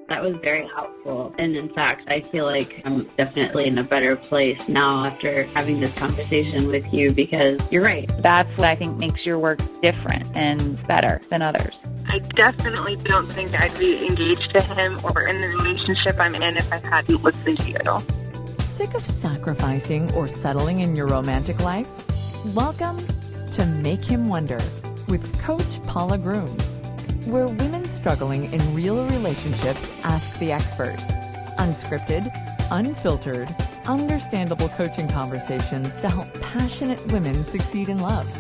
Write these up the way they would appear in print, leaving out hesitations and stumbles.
That was very helpful. And in fact, I feel like I'm definitely in a better place now after having this conversation with you, because you're right. That's what I think makes your work different and better than others. I definitely don't think I'd be engaged to him or in the relationship I'm in if I hadn't listened to you. Sick of sacrificing or settling in your romantic life? Welcome to Make Him Wonder with Coach Paula Grooms, where women struggling in real relationships ask the expert. Unscripted, unfiltered, understandable coaching conversations to help passionate women succeed in love.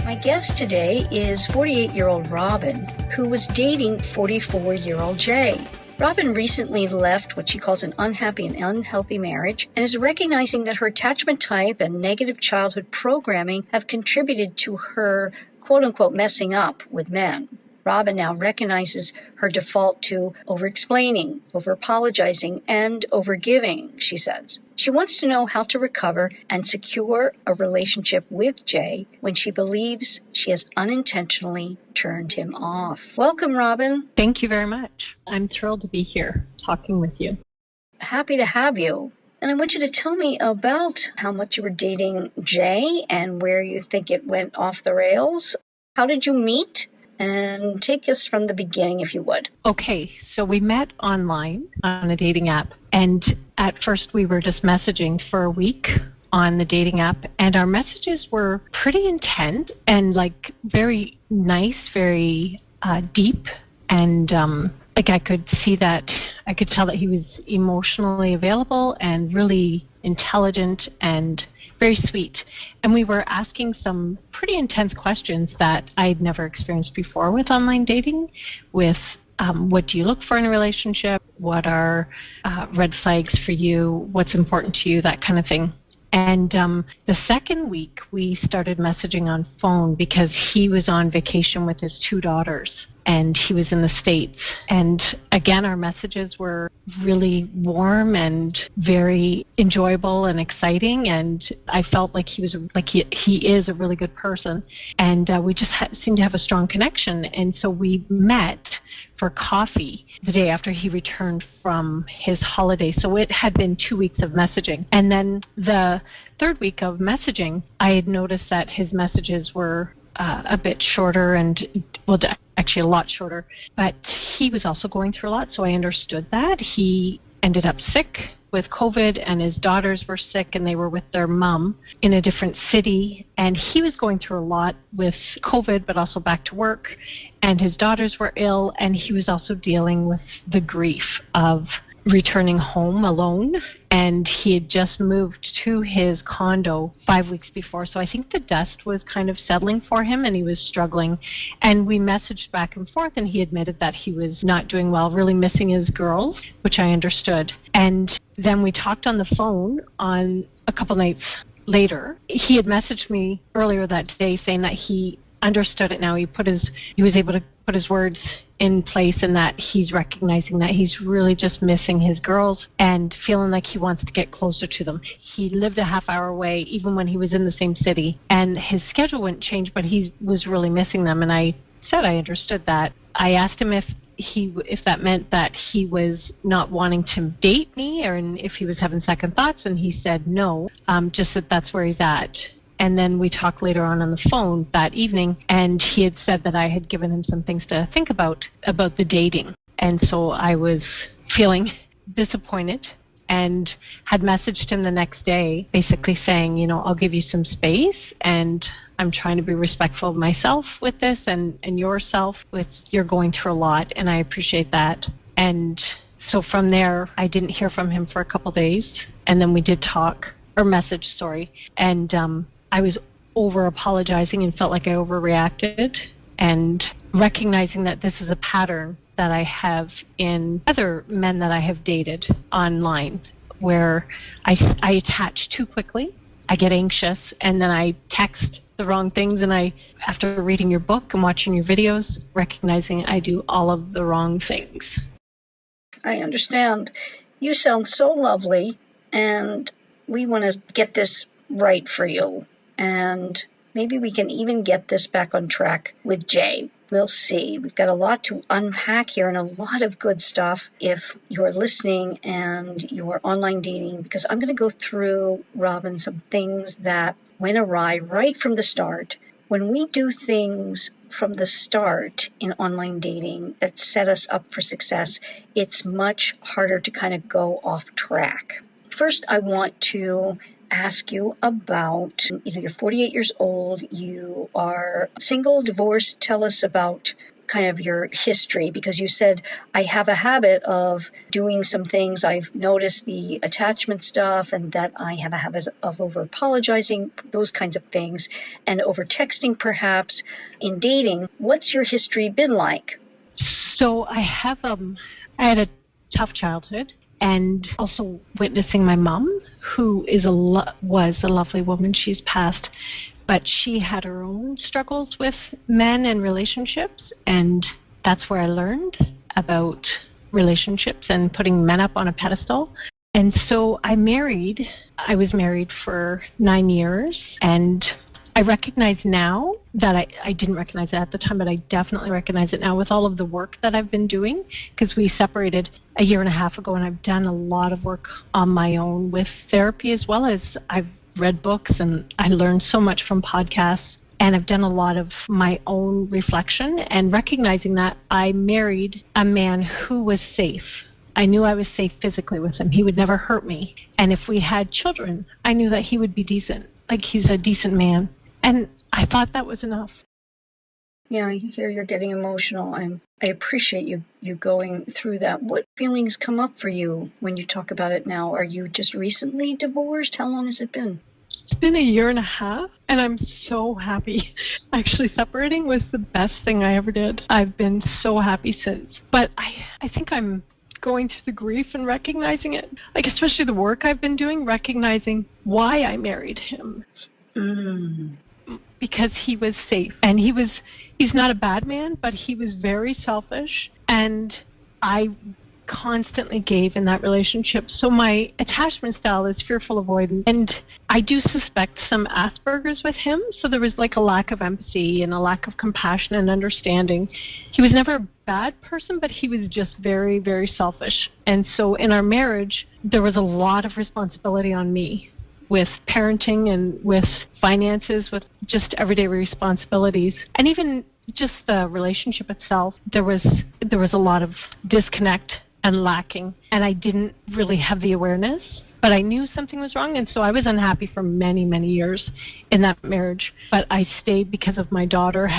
My guest today is 48-year-old Robin, who was dating 44-year-old Jay. Robin recently left what she calls an unhappy and unhealthy marriage and is recognizing that her attachment type and negative childhood programming have contributed to her quote-unquote messing up with men. Robin now recognizes her default to over-explaining, over-apologizing, and over-giving, she says. She wants to know how to recover and secure a relationship with Jay when she believes she has unintentionally turned him off. Welcome, Robin. Thank you very much. I'm thrilled to be here talking with you. Happy to have you. And I want you to tell me about how much you were dating Jay and where you think it went off the rails. How did you meet? And take us from the beginning, if you would. Okay, so we met online on a dating app. And at first we were just messaging for a week on the dating app. And our messages were pretty intense and like very nice, very deep. And I could see that, I could tell that he was emotionally available and really intelligent and very sweet. And we were asking some pretty intense questions that I'd never experienced before with online dating, with what do you look for in a relationship? What are red flags for you? What's important to you? That kind of thing. And the second week, we started messaging on phone because he was on vacation with his 2 daughters. And he was in the States. And again, our messages were really warm and very enjoyable and exciting. And I felt like he is a really good person. And we just seemed to have a strong connection. And so we met for coffee the day after he returned from his holiday. So it had been 2 weeks of messaging. And then the third week of messaging, I had noticed that his messages were a bit shorter and, well, actually a lot shorter. But he was also going through a lot, so I understood that. He ended up sick with COVID, and his daughters were sick, and they were with their mom in a different city. And he was going through a lot with COVID, but also back to work. And his daughters were ill, and he was also dealing with the grief of returning home alone, and he had just moved to his condo 5 weeks before. So I think the dust was kind of settling for him, and he was struggling. And we messaged back and forth, and he admitted that he was not doing well, really missing his girls, which I understood. And then we talked on the phone on a couple nights later. He had messaged me earlier that day saying that he understood it now. He was able to put his words in place, and that he's recognizing that he's really just missing his girls and feeling like he wants to get closer to them. He lived a half hour away even when he was in the same city, and his schedule wouldn't change, but he was really missing them. And I said I understood that. I asked him if that meant that he was not wanting to date me, or if he was having second thoughts, and he said no, just that that's where he's at. And then we talked later on the phone that evening, and he had said that I had given him some things to think about the dating. And so I was feeling disappointed and had messaged him the next day basically saying, I'll give you some space, and I'm trying to be respectful of myself with this and yourself. You're going through a lot, and I appreciate that. And so from there, I didn't hear from him for a couple days, and then we did message, and I was over-apologizing and felt like I overreacted, and recognizing that this is a pattern that I have in other men that I have dated online, where I attach too quickly, I get anxious, and then I text the wrong things, and after reading your book and watching your videos, recognizing I do all of the wrong things. I understand. You sound so lovely, and we want to get this right for you. And maybe we can even get this back on track with Jay. We'll see. We've got a lot to unpack here and a lot of good stuff if you're listening and you're online dating, because I'm going to go through, Robin, some things that went awry right from the start. When we do things from the start in online dating that set us up for success, it's much harder to kind of go off track. First, I want to ask you about, you're 48 years old, you are single, divorced. Tell us about kind of your history, because you said, I have a habit of doing some things. I've noticed the attachment stuff and that I have a habit of over apologizing, those kinds of things, and over texting perhaps in dating. What's your history been like? So I had a tough childhood. And also witnessing my mom, who was a lovely woman. She's passed, but she had her own struggles with men and relationships, and that's where I learned about relationships and putting men up on a pedestal. And so I was married for 9 years, and I recognize now that I didn't recognize it at the time, but I definitely recognize it now with all of the work that I've been doing, because we separated a year and a half ago, and I've done a lot of work on my own with therapy, as well as I've read books, and I learned so much from podcasts, and I've done a lot of my own reflection, and recognizing that I married a man who was safe. I knew I was safe physically with him. He would never hurt me. And if we had children, I knew that he would be decent. Like, he's a decent man. And I thought that was enough. Yeah, I hear you're getting emotional. I appreciate you going through that. What feelings come up for you when you talk about it now? Are you just recently divorced? How long has it been? It's been a year and a half, and I'm so happy. Actually, separating was the best thing I ever did. I've been so happy since. But I think I'm going through the grief and recognizing it. Like, especially the work I've been doing, recognizing why I married him. Because he was safe, and he's not a bad man, but he was very selfish, and I constantly gave in that relationship. So my attachment style is fearful avoidance, and I do suspect some Asperger's with him, so there was like a lack of empathy and a lack of compassion and understanding. He was never a bad person, but he was just very, very selfish. And so in our marriage, there was a lot of responsibility on me, with parenting and with finances, with just everyday responsibilities. And even just the relationship itself, there was a lot of disconnect and lacking. And I didn't really have the awareness, but I knew something was wrong. And so I was unhappy for many, many years in that marriage. But I stayed because of my daughter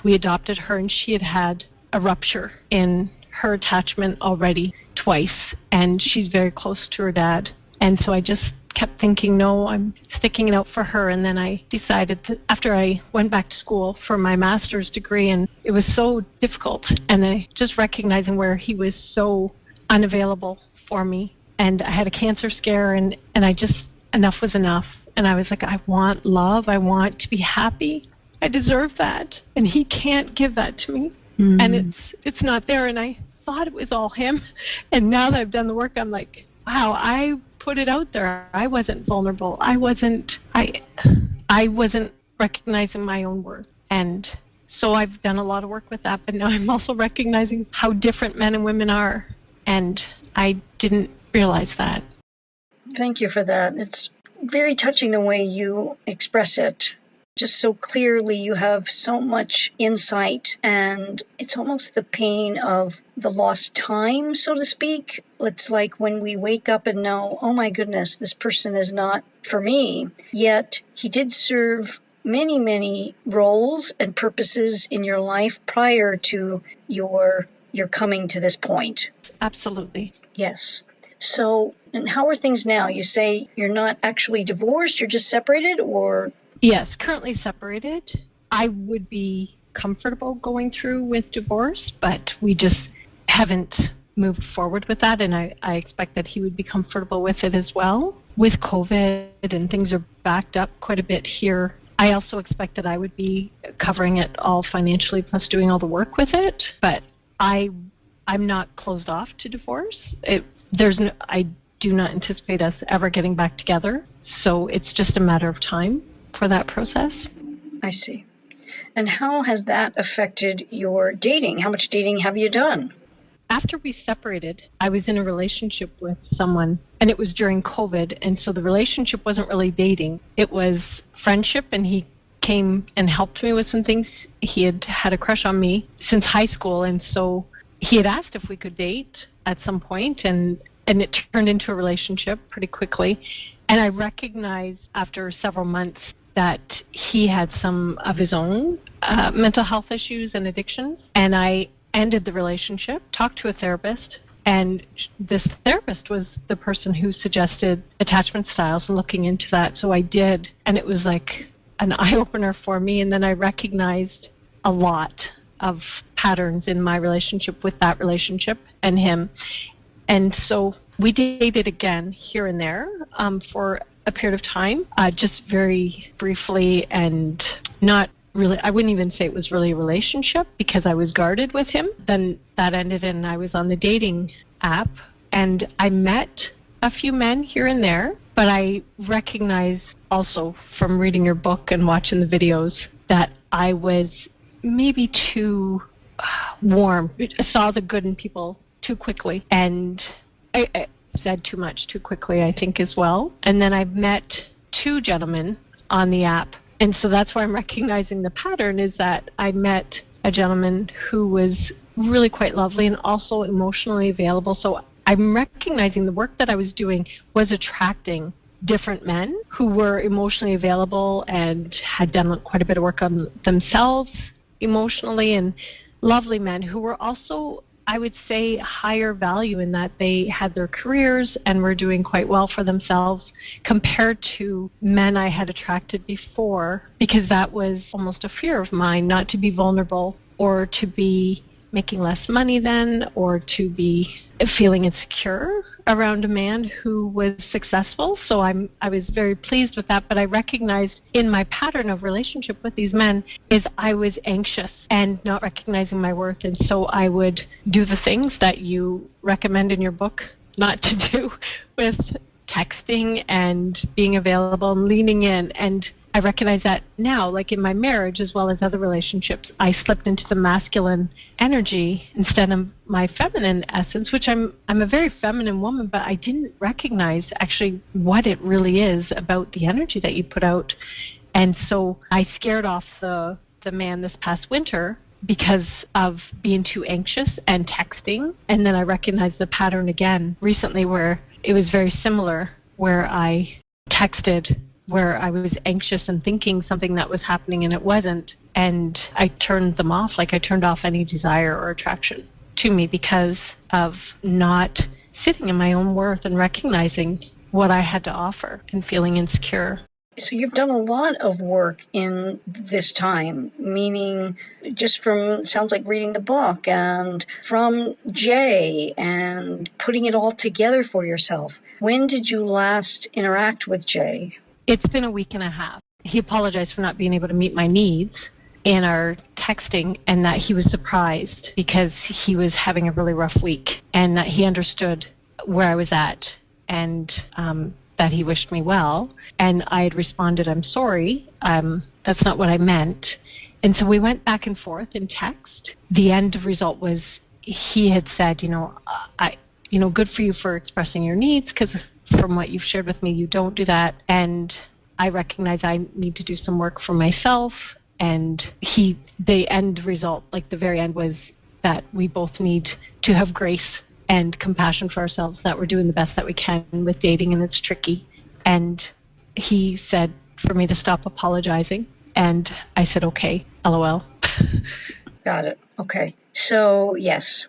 we adopted her, and she had a rupture in her attachment already twice. And she's very close to her dad. And so I just kept thinking, no, I'm sticking it out for her. And then I decided that after I went back to school for my master's degree, and it was so difficult, and I just recognizing where he was so unavailable for me. And I had a cancer scare, and I just, enough was enough. And I was like, I want love. I want to be happy. I deserve that. And he can't give that to me. And it's not there. And I thought it was all him. And now that I've done the work, I'm like, wow, I put it out there. I wasn't vulnerable. I wasn't recognizing my own worth. And so I've done a lot of work with that, but now I'm also recognizing how different men and women are. And I didn't realize that. Thank you for that. It's very touching the way you express it. Just so clearly, you have so much insight, and it's almost the pain of the lost time, so to speak. It's like when we wake up and know, oh my goodness, this person is not for me. Yet he did serve many, many roles and purposes in your life prior to your coming to this point. Absolutely. Yes. So, and how are things now? You say you're not actually divorced, you're just separated, or? Yes, currently separated. I would be comfortable going through with divorce, but we just haven't moved forward with that, and I expect that he would be comfortable with it as well. With COVID and things are backed up quite a bit here, I also expect that I would be covering it all financially plus doing all the work with it, but I'm not closed off to divorce. I do not anticipate us ever getting back together, so it's just a matter of time for that process. I see. And how has that affected your dating? How much dating have you done? After we separated, I was in a relationship with someone, and it was during COVID, and so the relationship wasn't really dating. It was friendship, and he came and helped me with some things. He had had a crush on me since high school, and so he had asked if we could date at some point, and it turned into a relationship pretty quickly. And I recognized after several months that he had some of his own mental health issues and addictions, and I ended the relationship, talked to a therapist, and this therapist was the person who suggested attachment styles and looking into that. So I did, and it was like an eye-opener for me, and then I recognized a lot of patterns in my relationship with that relationship and him. And so we dated again here and there for a period of time, just very briefly, and not really, I wouldn't even say it was really a relationship because I was guarded with him. Then that ended and I was on the dating app, and I met a few men here and there, but I recognized also from reading your book and watching the videos that I was maybe too warm. I saw the good in people too quickly, and I said too much too quickly, I think, as well. And then I met two gentlemen on the app. And so that's why I'm recognizing the pattern, is that I met a gentleman who was really quite lovely and also emotionally available. So I'm recognizing the work that I was doing was attracting different men who were emotionally available and had done quite a bit of work on themselves emotionally, and lovely men who were also, I would say, higher value in that they had their careers and were doing quite well for themselves compared to men I had attracted before, because that was almost a fear of mine, not to be vulnerable or to be making less money than, or to be feeling insecure around a man who was successful. So I was very pleased with that, but I recognized in my pattern of relationship with these men is I was anxious and not recognizing my worth, and so I would do the things that you recommend in your book not to do, with texting and being available and leaning in. And I recognize that now, like in my marriage as well as other relationships, I slipped into the masculine energy instead of my feminine essence, which I'm a very feminine woman, but I didn't recognize actually what it really is about the energy that you put out. And so I scared off the man this past winter because of being too anxious and texting. And then I recognized the pattern again recently where it was very similar, where I texted where I was anxious and thinking something that was happening and it wasn't. And I turned them off, like I turned off any desire or attraction to me because of not sitting in my own worth and recognizing what I had to offer and feeling insecure. So you've done a lot of work in this time, meaning just from, sounds like reading the book and from Jay and putting it all together for yourself. When did you last interact with Jay? It's been a week and a half. He apologized for not being able to meet my needs in our texting, and that he was surprised because he was having a really rough week, and that he understood where I was at, and that he wished me well. And I had responded, I'm sorry, that's not what I meant. And so we went back and forth in text. The end result was he had said, good for you for expressing your needs, because from what you've shared with me, you don't do that. And I recognize I need to do some work for myself. And the end result, like the very end, was that we both need to have grace and compassion for ourselves, that we're doing the best that we can with dating, and it's tricky. And he said for me to stop apologizing. And I said, okay, LOL. Got it. Okay. So, yes.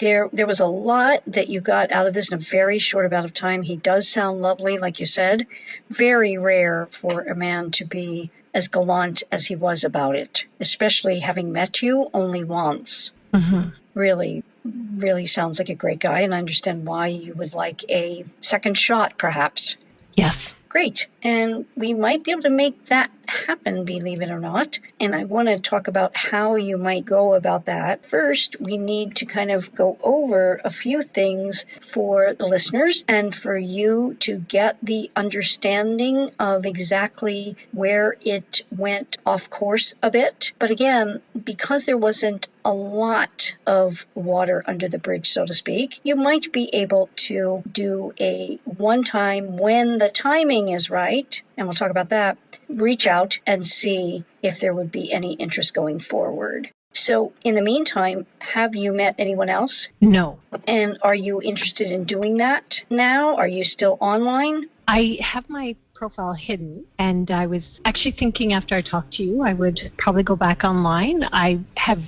There was a lot that you got out of this in a very short amount of time. He does sound lovely, like you said. Very rare for a man to be as gallant as he was about it, especially having met you only once. Mm-hmm. Really, really sounds like a great guy, and I understand why you would like a second shot, perhaps. Yes. Great. And we might be able to make that happen, believe it or not. And I want to talk about how you might go about that. First, we need to kind of go over a few things for the listeners and for you to get the understanding of exactly where it went off course a bit. But again, because there wasn't a lot of water under the bridge, so to speak, you might be able to do a one time when the timing is right, and we'll talk about that, reach out and see if there would be any interest going forward. So in the meantime, have you met anyone else? No. And are you interested in doing that now? Are you still online? I have my profile hidden, and I was actually thinking after I talked to you, I would probably go back online. I have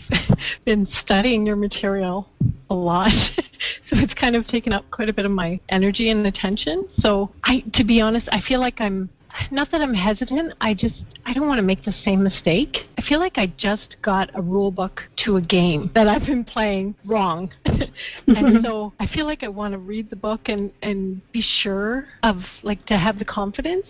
been studying your material a lot, so it's kind of taken up quite a bit of my energy and attention. So to be honest, I feel like not that I'm hesitant, I don't want to make the same mistake. I feel like I just got a rule book to a game that I've been playing wrong. And so I feel like I want to read the book and be sure of, like, to have the confidence.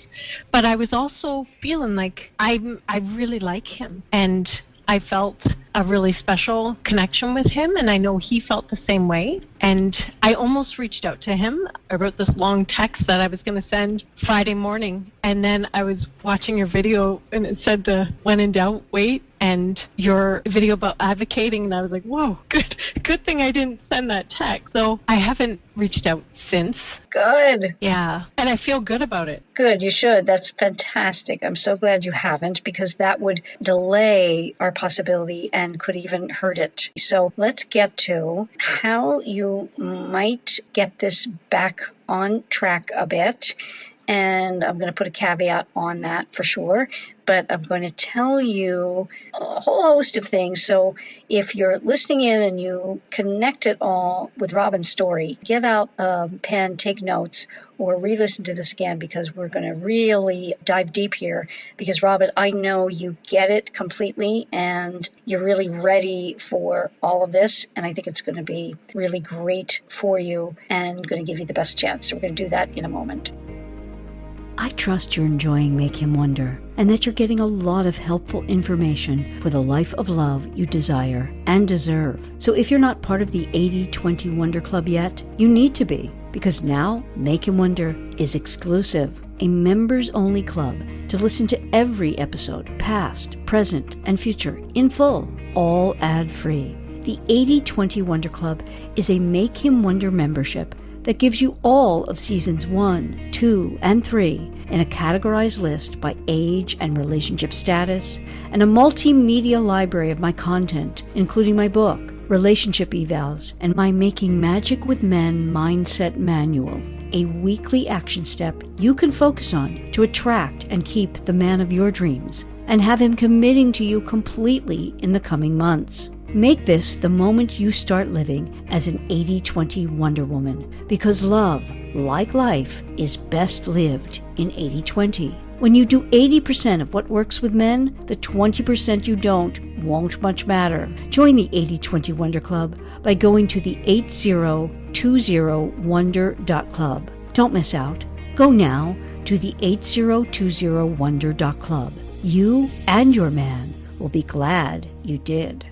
But I was also feeling like I really like him, and I felt a really special connection with him, and I know he felt the same way. And I almost reached out to him. I wrote this long text that I was going to send Friday morning, and then I was watching your video, and it said when in doubt, wait, and your video about advocating, and I was like, whoa, good thing I didn't send that text. So I haven't reached out since. Good. Yeah, and I feel good about it. Good, you should. That's fantastic. I'm so glad you haven't, because that would delay our possibility and could even hurt it. So let's get to how you might get this back on track a bit. And I'm going to put a caveat on that for sure, but I'm going to tell you a whole host of things. So if you're listening in and you connect it all with Robin's story, get out a pen, take notes, or re-listen to this again, because we're going to really dive deep here. Because Robin, I know you get it completely and you're really ready for all of this. And I think it's going to be really great for you and going to give you the best chance. So we're going to do that in a moment. I trust you're enjoying Make Him Wonder, and that you're getting a lot of helpful information for the life of love you desire and deserve. So if you're not part of the 80-20 Wonder Club yet, you need to be, because now Make Him Wonder is exclusive, a members-only club to listen to every episode, past, present, and future, in full, all ad-free. The 80-20 Wonder Club is a Make Him Wonder membership that gives you all of seasons 1, 2, and 3 in a categorized list by age and relationship status, and a multimedia library of my content, including my book, Relationship Evals, and my Making Magic with Men Mindset Manual, a weekly action step you can focus on to attract and keep the man of your dreams, and have him committing to you completely in the coming months. Make this the moment you start living as an 80-20 Wonder Woman, because love, like life, is best lived in 80-20. When you do 80% of what works with men, the 20% you don't won't much matter. Join the 80-20 Wonder Club by going to the 8020wonder.club. Don't miss out. Go now to the 8020wonder.club. You and your man will be glad you did.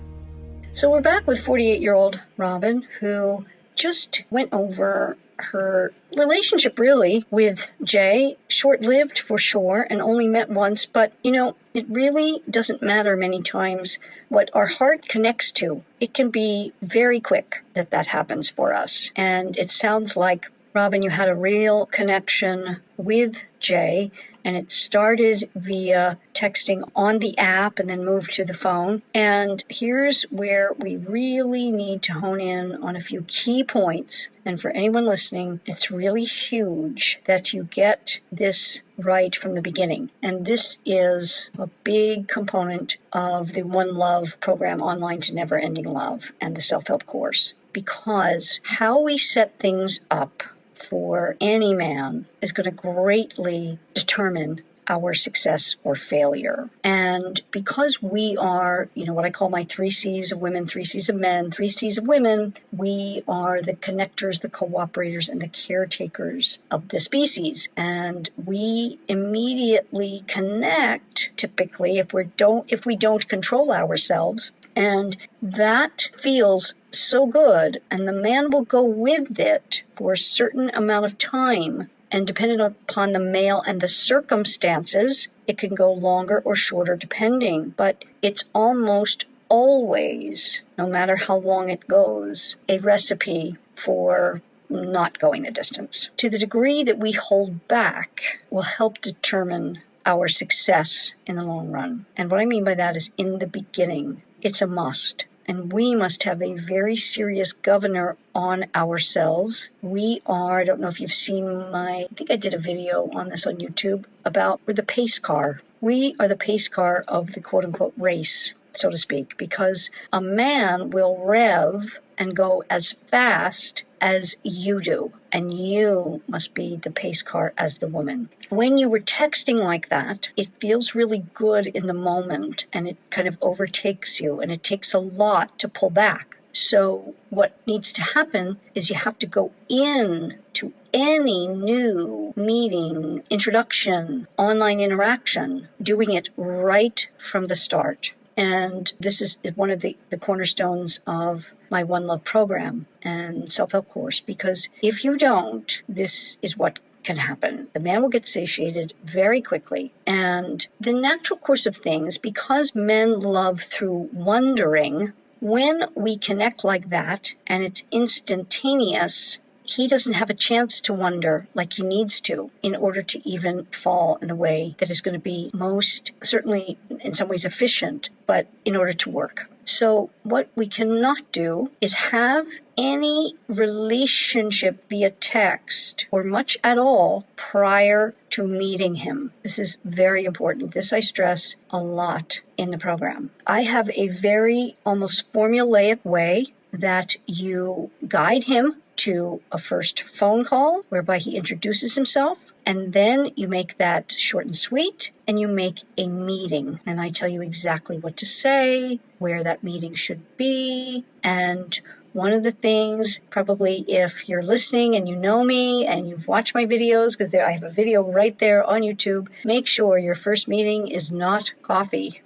So we're back with 48-year-old Robin, who just went over her relationship, really, with Jay. Short-lived for sure, and only met once. But, it really doesn't matter many times what our heart connects to. It can be very quick that happens for us. And it sounds like, Robin, you had a real connection with Jay, and it started via texting on the app and then moved to the phone. And here's where we really need to hone in on a few key points. And for anyone listening, it's really huge that you get this right from the beginning. And this is a big component of the One Love program, Online to Never Ending Love, and the self-help course. Because how we set things up for any man is going to greatly determine our success or failure. And because we are, what I call my 3 C's of women, 3 C's of men, 3 C's of women, we are the connectors, the cooperators, and the caretakers of the species. And we immediately connect, typically, if we don't control ourselves. And that feels so good, and the man will go with it for a certain amount of time. And depending upon the male and the circumstances, it can go longer or shorter depending. But it's almost always, no matter how long it goes, a recipe for not going the distance. To the degree that we hold back will help determine our success in the long run. And what I mean by that is in the beginning, it's a must. And we must have a very serious governor on ourselves. We are, I don't know if you've seen I think I did a video on this on YouTube about we're the pace car. We are the pace car of the quote unquote race, so to speak, because a man will rev and go as fast as you do, and you must be the pace car as the woman. When you were texting like that, it feels really good in the moment, and it kind of overtakes you, and it takes a lot to pull back. So what needs to happen is you have to go in to any new meeting, introduction, online interaction, doing it right from the start. And this is one of the cornerstones of my One Love program and self-help course, because if you don't, this is what can happen. The man will get satiated very quickly. And the natural course of things, because men love through wondering, when we connect like that and it's instantaneous, he doesn't have a chance to wonder like he needs to in order to even fall in the way that is going to be most, certainly in some ways efficient, but in order to work. So what we cannot do is have any relationship via text or much at all prior to meeting him. This is very important. This I stress a lot in the program. I have a very almost formulaic way that you guide him to a first phone call whereby he introduces himself, and then you make that short and sweet, and you make a meeting. And I tell you exactly what to say, where that meeting should be, and one of the things, probably if you're listening and you know me and you've watched my videos, because I have a video right there on YouTube, make sure your first meeting is not coffee.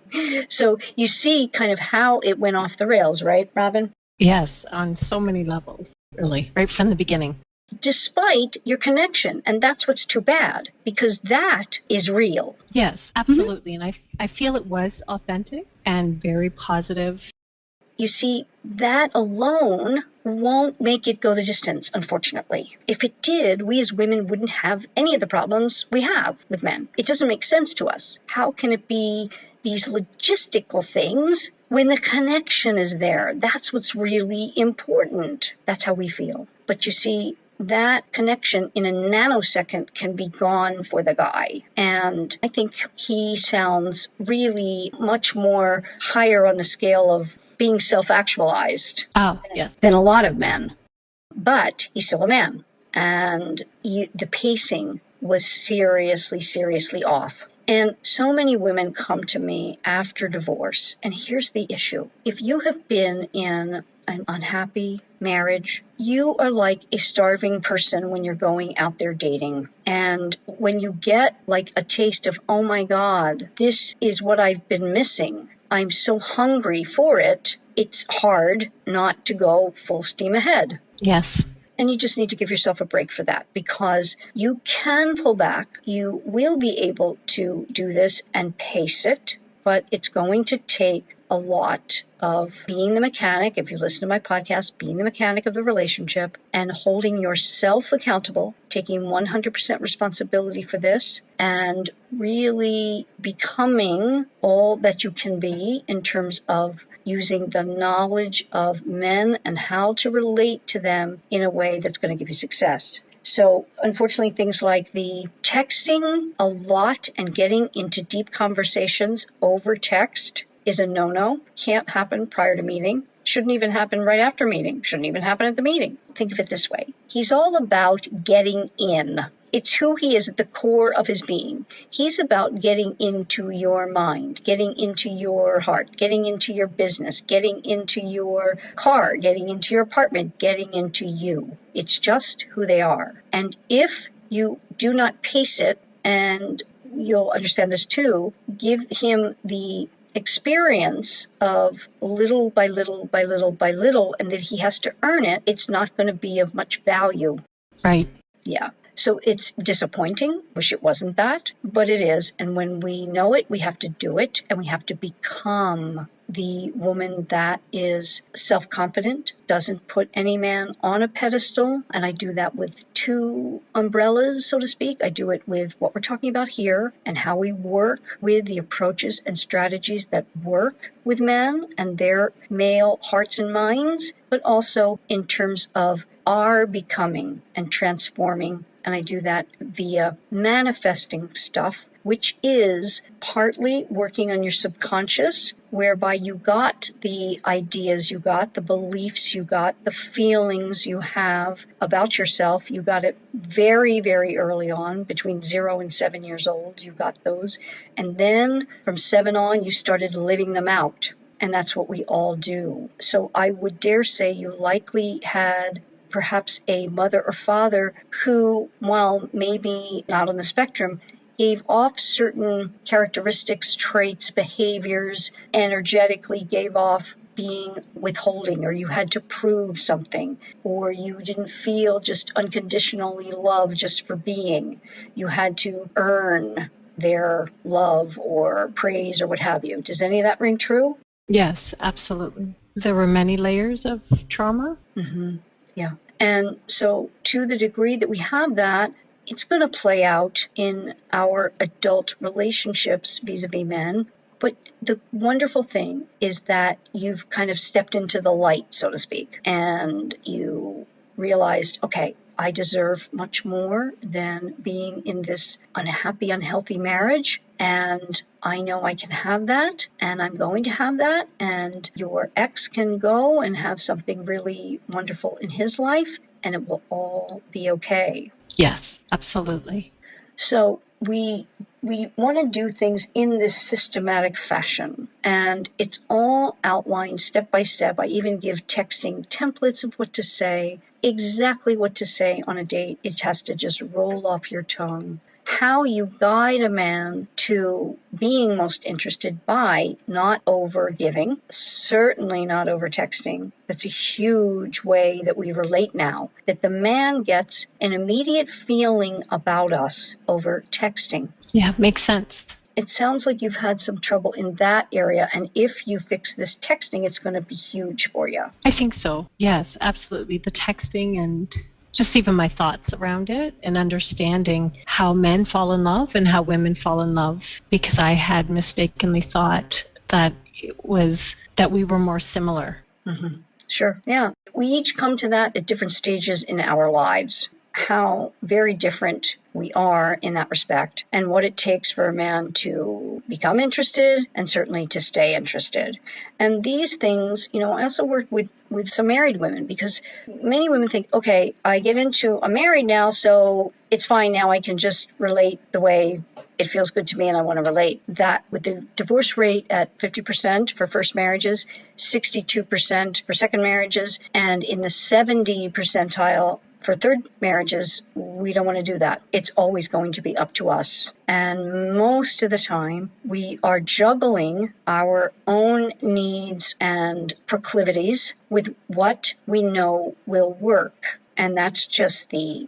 So you see kind of how it went off the rails, right, Robin? Yes, on so many levels, really, right from the beginning. Despite your connection. And that's what's too bad, because that is real. Yes, absolutely. And I feel it was authentic and very positive. You see, that alone won't make it go the distance, unfortunately. If it did, we as women wouldn't have any of the problems we have with men. It doesn't make sense to us. How can it be these logistical things when the connection is there? That's what's really important. That's how we feel. But you see, that connection in a nanosecond can be gone for the guy. And I think he sounds really much more higher on the scale of being self-actualized than a lot of men. But he's still a man. And the pacing was seriously off. And so many women come to me after divorce. And here's the issue. If you have been in an unhappy marriage, you are like a starving person when you're going out there dating. And when you get like a taste of, oh my God, this is what I've been missing, I'm so hungry for it, it's hard not to go full steam ahead. Yes. And you just need to give yourself a break for that, because you can pull back. You will be able to do this and pace it, but it's going to take a lot of being the mechanic, if you listen to my podcast, being the mechanic of the relationship and holding yourself accountable, taking 100% responsibility for this, and really becoming all that you can be in terms of using the knowledge of men and how to relate to them in a way that's going to give you success. So unfortunately, things like the texting a lot and getting into deep conversations over text is a no-no. Can't happen prior to meeting. Shouldn't even happen right after meeting. Shouldn't even happen at the meeting. Think of it this way. He's all about getting in. It's who he is at the core of his being. He's about getting into your mind, getting into your heart, getting into your business, getting into your car, getting into your apartment, getting into you. It's just who they are. And if you do not pace it, and you'll understand this too, give him the experience of little by little by little by little, and that he has to earn it, it's not going to be of much value. Right. Yeah. So it's disappointing. Wish it wasn't that, but it is. And when we know it, we have to do it, and we have to become the woman that is self-confident, doesn't put any man on a pedestal. And I do that with two umbrellas, so to speak. I do it with what we're talking about here and how we work with the approaches and strategies that work with men and their male hearts and minds, but also in terms of our becoming and transforming. And I do that via manifesting stuff, which is partly working on your subconscious, whereby you got the ideas you got, the beliefs you got, the feelings you have about yourself. You got it very, very early on, between 0 and 7 years old. You got those. And then from 7 on, you started living them out. And that's what we all do. So I would dare say you likely had perhaps a mother or father who, while maybe not on the spectrum, gave off certain characteristics, traits, behaviors, energetically gave off being withholding, or you had to prove something, or you didn't feel just unconditionally loved just for being. You had to earn their love or praise or what have you. Does any of that ring true? Yes, absolutely. There were many layers of trauma. Mm-hmm. Yeah. And so to the degree that we have that, it's going to play out in our adult relationships vis-a-vis men. But the wonderful thing is that you've kind of stepped into the light, so to speak, and you realized, okay, I deserve much more than being in this unhappy, unhealthy marriage. And I know I can have that, and I'm going to have that. And your ex can go and have something really wonderful in his life, and it will all be okay. Yes, absolutely. So we want to do things in this systematic fashion, and it's all outlined step by step. I even give texting templates of what to say, exactly what to say on a date. It has to just roll off your tongue. How you guide a man to being most interested by not over giving, certainly not over texting. That's a huge way that we relate now, that the man gets an immediate feeling about us over texting. Yeah, makes sense. It sounds like you've had some trouble in that area, and if you fix this texting, it's going to be huge for you. I think so. Yes, absolutely. The texting and just even my thoughts around it, and understanding how men fall in love and how women fall in love, because I had mistakenly thought that we were more similar. Mm-hmm. Sure. Yeah. We each come to that at different stages in our lives, how very different we are in that respect, and what it takes for a man to become interested and certainly to stay interested. And these things, I also work with some married women, because many women think, okay, I'm married now, so it's fine now, I can just relate the way it feels good to me and I want to relate. That with the divorce rate at 50% for first marriages, 62% for second marriages, and in the 70 percentile for third marriages, we don't want to do that. It's always going to be up to us. And most of the time, we are juggling our own needs and proclivities with what we know will work. And that's just the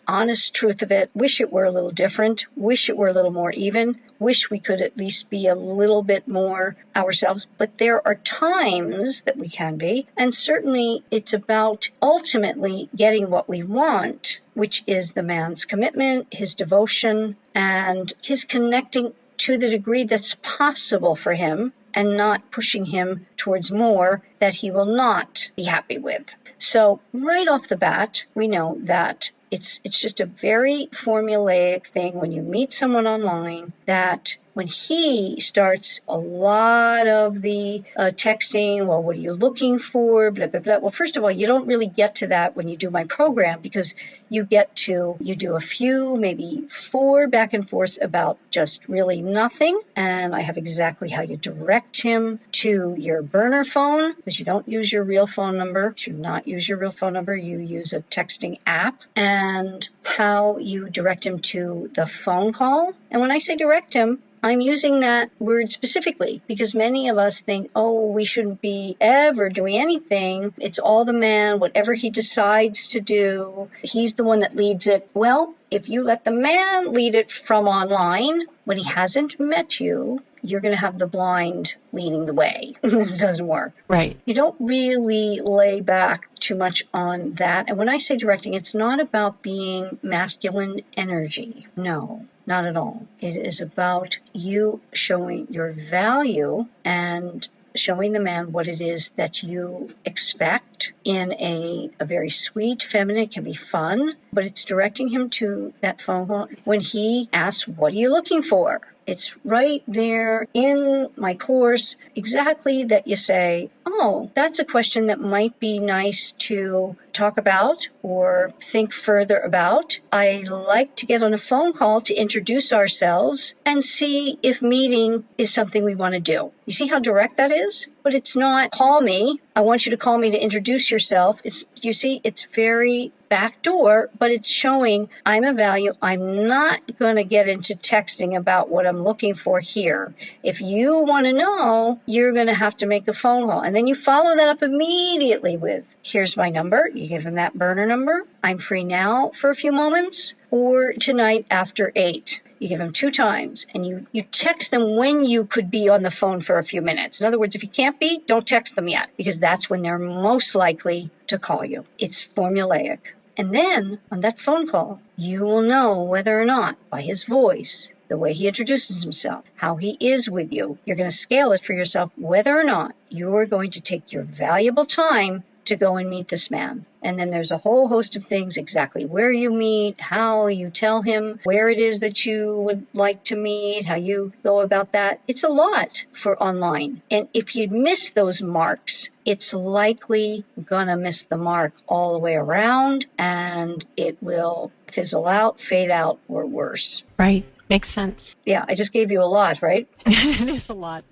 honest truth of it. Wish it were a little different. Wish it were a little more even. Wish we could at least be a little bit more ourselves. But there are times that we can be. And certainly it's about ultimately getting what we want, which is the man's commitment, his devotion, and his connecting to the degree that's possible for him, and not pushing him towards more that he will not be happy with. So right off the bat, we know that it's just a very formulaic thing when you meet someone online, that When he starts a lot of the texting, well, what are you looking for, blah, blah, blah. Well, first of all, you don't really get to that when you do my program, because you do a few, maybe 4 back and forth about just really nothing. And I have exactly how you direct him to your burner phone, because you don't use your real phone number. You should not use your real phone number. You use a texting app, and how you direct him to the phone call. And when I say direct him, I'm using that word specifically because many of us think, oh, we shouldn't be ever doing anything. It's all the man, whatever he decides to do, he's the one that leads it. Well, if you let the man lead it from online, when he hasn't met you, you're going to have the blind leading the way. This doesn't work. Right. You don't really lay back too much on that. And when I say directing, it's not about being masculine energy. No, not at all. It is about you showing your value and showing the man what it is that you expect in a very sweet, feminine, it can be fun, but it's directing him to that phone call when he asks, what are you looking for? It's right there in my course, exactly that you say, oh, that's a question that might be nice to talk about or think further about. I like to get on a phone call to introduce ourselves and see if meeting is something we want to do. You see how direct that is? But it's not, call me. I want you to call me to introduce yourself. It's very backdoor, but it's showing I'm a value. I'm not going to get into texting about what I'm looking for here. If you want to know, you're going to have to make a phone call. And then you follow that up immediately with, here's my number. You give them that burner number. I'm free now for a few moments or tonight after 8. You give them 2 times, and you text them when you could be on the phone for a few minutes. In other words, if you can't be, don't text them yet, because that's when they're most likely to call you. It's formulaic. And then on that phone call, you will know whether or not, by his voice, the way he introduces himself, how he is with you, you're going to scale it for yourself, whether or not you're going to take your valuable time to go and meet this man. And then there's a whole host of things, exactly where you meet, how you tell him where it is that you would like to meet, how you go about that. It's a lot for online. And if you miss those marks, it's likely gonna miss the mark all the way around, and it will fizzle out, fade out, or worse. Right. Makes sense. Yeah, I just gave you a lot, right? It is a lot.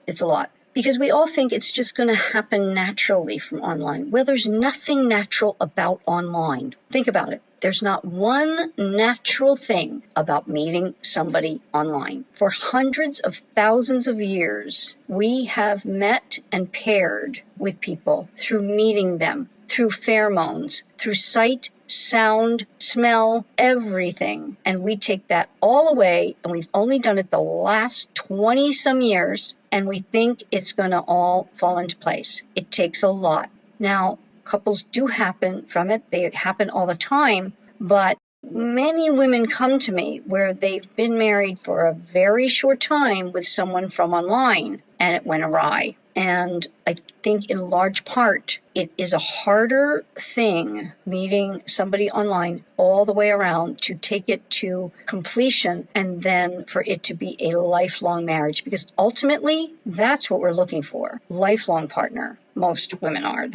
It's a lot. Because we all think it's just going to happen naturally from online. Well, there's nothing natural about online. Think about it. There's not one natural thing about meeting somebody online. For hundreds of thousands of years, we have met and paired with people through meeting them, through pheromones, through sight, sound, smell, everything. And we take that all away, and we've only done it the last 20-some years, and we think it's going to all fall into place. It takes a lot. Now, couples do happen from it. They happen all the time, but many women come to me where they've been married for a very short time with someone from online, and it went awry. And I think in large part, it is a harder thing meeting somebody online all the way around to take it to completion and then for it to be a lifelong marriage. Because ultimately, that's what we're looking for. Lifelong partner. Most women are.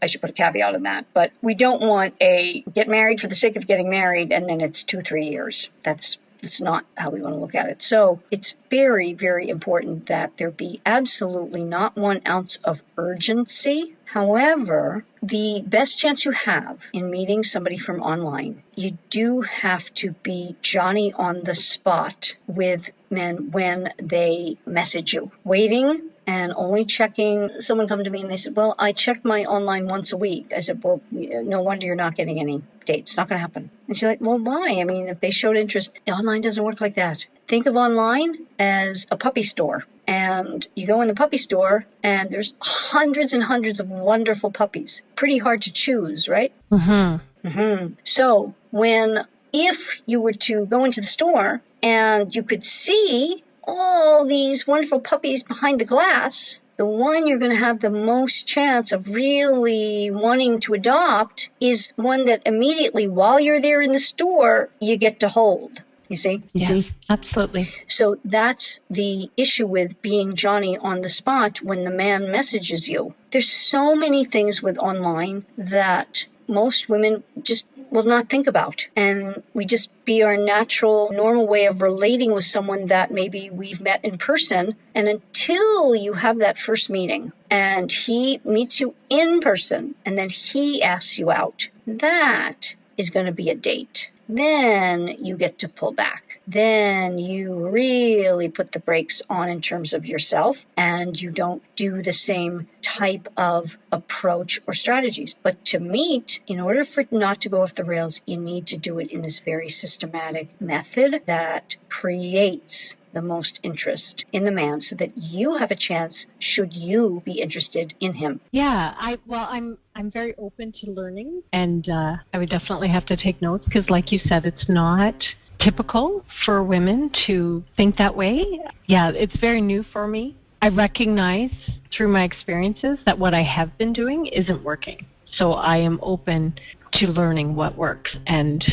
I should put a caveat on that. But we don't want get married for the sake of getting married and then it's 2-3 years. That's not how we want to look at it. So it's very, very important that there be absolutely not 1 ounce of urgency. However, the best chance you have in meeting somebody from online, you do have to be Johnny on the spot with men when they message you. Waiting and only checking. Someone come to me and they said, well, I check my online once a week. I said, well, no wonder you're not getting any dates. Not going to happen. And she's like, well, why? I mean, if they showed interest, online doesn't work like that. Think of online as a puppy store. And you go in the puppy store and there's hundreds and hundreds of wonderful puppies. Pretty hard to choose, right? Mm-hmm. Mm-hmm. So if you were to go into the store and you could see all these wonderful puppies behind the glass, the one you're going to have the most chance of really wanting to adopt is one that immediately while you're there in the store, you get to hold. You see? Yes, absolutely. So that's the issue with being Johnny on the spot when the man messages you. There's so many things with online that most women just will not think about. And we just be our natural, normal way of relating with someone that maybe we've met in person. And until you have that first meeting and he meets you in person and then he asks you out, that is going to be a date. Then you get to pull back. Then you really put the brakes on in terms of yourself, and you don't do the same type of approach or strategies. But to meet, in order for it not to go off the rails, you need to do it in this very systematic method that creates the most interest in the man so that you have a chance should you be interested in him. Yeah, I'm very open to learning, and I would definitely have to take notes because, like you said, it's not typical for women to think that way. Yeah, it's very new for me. I recognize through my experiences that what I have been doing isn't working. So I am open to learning what works, and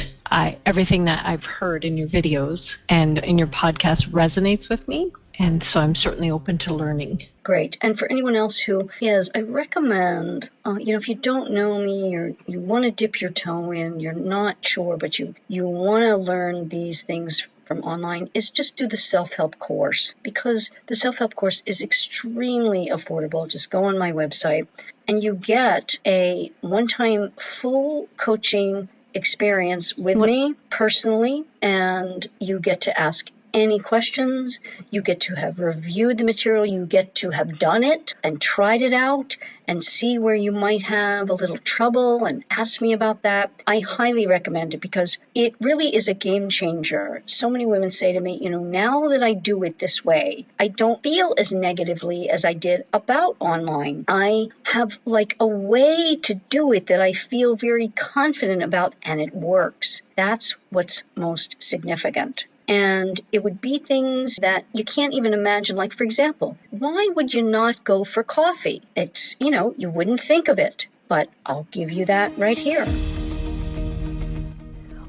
everything that I've heard in your videos and in your podcast resonates with me, and so I'm certainly open to learning. Great. And for anyone else who is, I recommend, if you don't know me or you want to dip your toe in, you're not sure, but you want to learn these things from online, is just do the self-help course, because the self-help course is extremely affordable. Just go on my website and you get a one-time full coaching experience with me personally, and you get to ask any questions. You get to have reviewed the material. You get to have done it and tried it out and see where you might have a little trouble and ask me about that. I highly recommend it because it really is a game changer. So many women say to me, now that I do it this way, I don't feel as negatively as I did about online. I have like a way to do it that I feel very confident about, and it works. That's what's most significant. And it would be things that you can't even imagine. Like, for example, why would you not go for coffee? It's, you wouldn't think of it, but I'll give you that right here.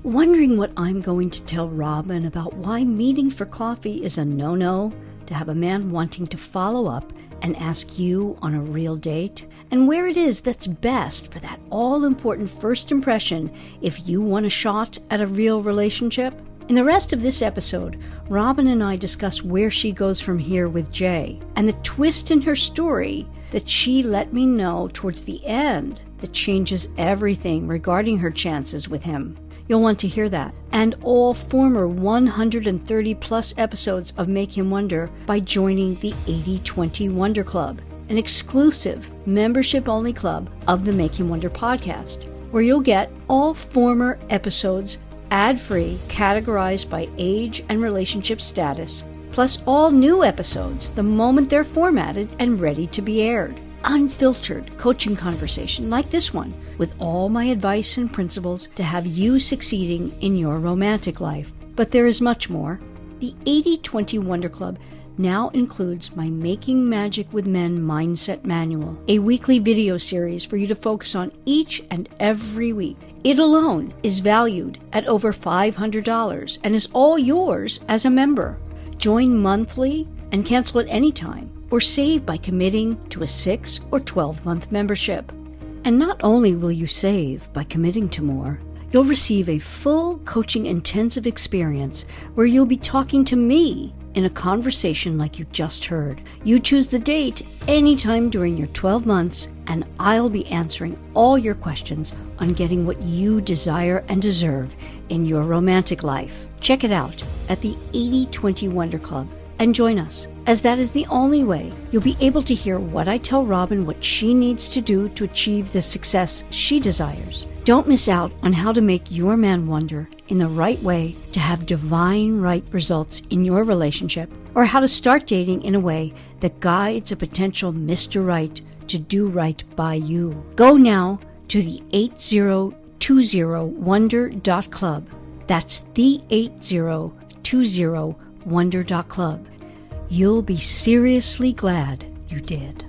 Wondering what I'm going to tell Robin about why meeting for coffee is a no-no, to have a man wanting to follow up and ask you on a real date, and where it is that's best for that all-important first impression if you want a shot at a real relationship? In the rest of this episode, Robin and I discuss where she goes from here with Jay, and the twist in her story that she let me know towards the end that changes everything regarding her chances with him. You'll want to hear that, and all former 130-plus episodes of Make Him Wonder by joining the 80/20 Wonder Club, an exclusive membership-only club of the Make Him Wonder podcast, where you'll get all former episodes ad-free, categorized by age and relationship status, plus all new episodes the moment they're formatted and ready to be aired. Unfiltered coaching conversation like this one, with all my advice and principles to have you succeeding in your romantic life. But there is much more. The 80/20 Wonder Club now includes my Making Magic with Men Mindset Manual, a weekly video series for you to focus on each and every week. It alone is valued at over $500 and is all yours as a member. Join monthly and cancel at any time, or save by committing to a 6 or 12-month membership. And not only will you save by committing to more, you'll receive a full coaching intensive experience where you'll be talking to me in a conversation like you just heard. You choose the date anytime during your 12 months, and I'll be answering all your questions on getting what you desire and deserve in your romantic life. Check it out at the 80/20 Wonder Club and join us, as that is the only way you'll be able to hear what I tell Robin what she needs to do to achieve the success she desires. Don't miss out on how to make your man wonder in the right way to have divine right results in your relationship, or how to start dating in a way that guides a potential Mr. Right to do right by you. Go now to the 8020wonder.club. That's the 8020wonder.club. You'll be seriously glad you did.